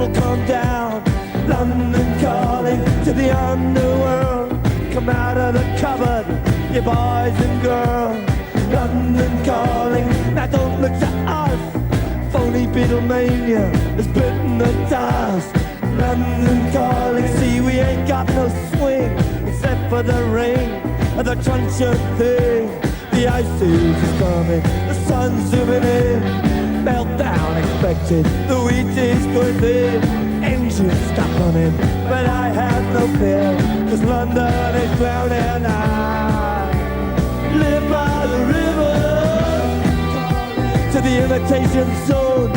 will come down. London calling to the underworld. Come out of the cupboard, you boys and girls. London calling, now don't look to us. Phony Beatlemania has bitten the dust. London calling, see we ain't got no swing except for the ring of the truncheon thing. The ice age is coming, the sun's zooming in. Meltdown expected, the wheat is going thin. Engines stop running, but I have no fear, 'cause London is drowning. I live by the river, to the imitation zone.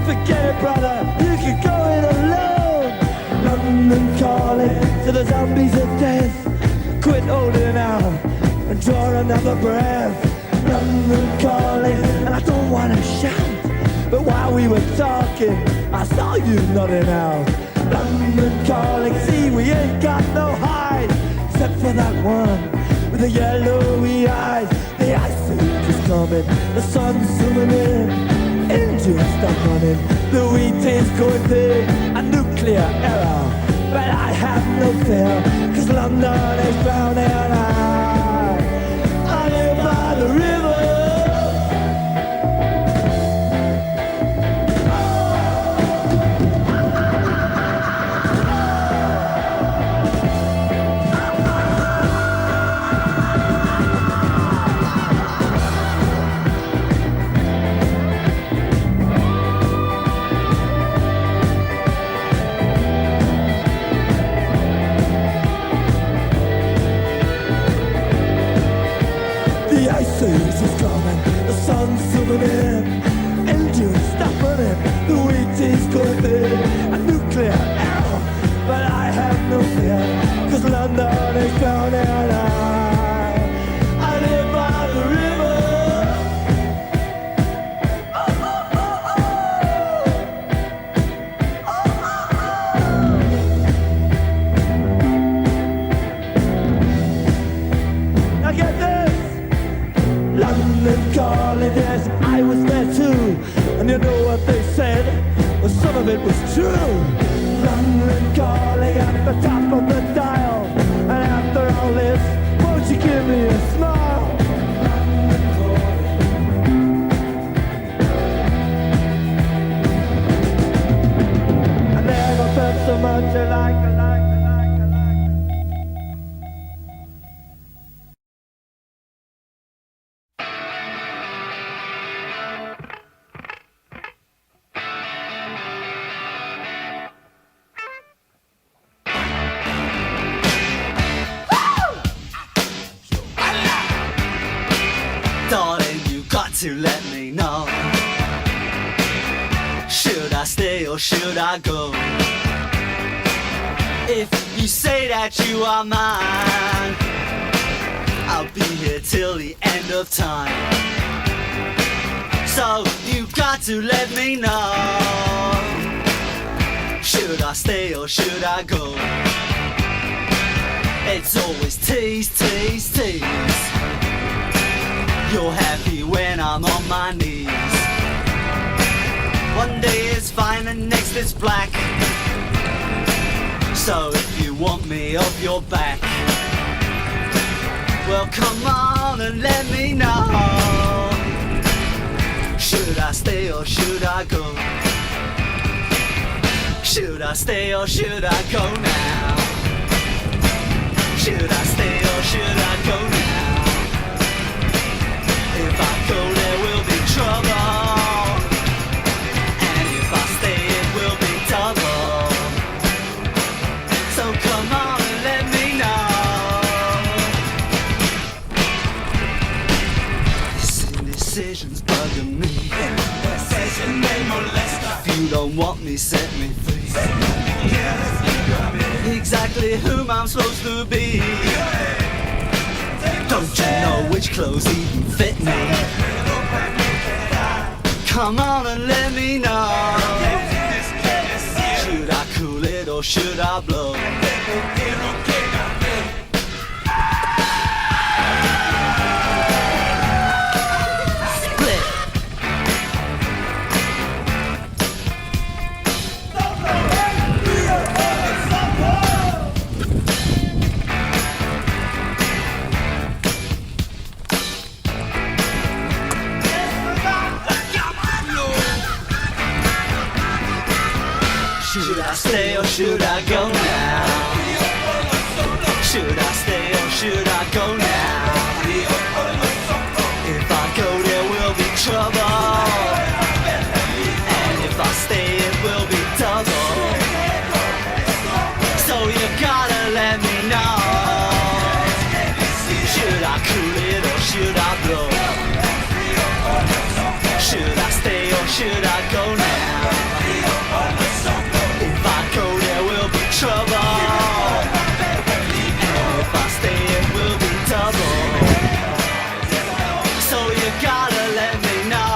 Forget it, brother, you can go it alone. London calling to the zombies of death. Quit holding out and draw another breath. London calling, and I don't wanna shout, but while we were talking, I saw you nodding out. London calling, see we ain't got no hide, except for that one with the yellowy eyes. The ice age is coming, the sun's zooming in. Engines stop running, the wheat is going thin. A nuclear error, but I have no fear, 'cause London is drowning. I live by the river. The ice age is coming, the sun's zooming in. Engines stop running, the wheat is going thin. A nuclear error, but I have no fear, 'cause London is drowning. I live by the river. Now get this! London calling, yes, I was there too. And you know what they said? Well, some of it was true. London calling at the top of the dial. And after all this, won't you give me a smile? London calling. I never felt so much alike. Darling, you got to let me know. Should I stay or should I go? If you say that you are mine, I'll be here till the end of time. So you got to let me know. Should I stay or should I go? It's always tease, tease, tease. You're happy when I'm on my knees. One day it's fine and next it's black. So if you want me off your back, well come on and let me know. Should I stay or should I go? Should I stay or should I go now? Should I stay or should I go now? If I go there will be trouble, and if I stay it will be double. So come on and let me know. This indecision's bugging me. Indecision may molest her. If you don't want me, set me free. Exactly whom I'm supposed to be. Don't you know which clothes even fit me? Come on and let me know. Should I cool it or should I blow? Split. Should I stay or should I go now? Should I stay or should I go now? If I go there will be trouble, and if I stay it will be double. So you gotta let me know. Should I cool it or should I blow? Should I stay or should I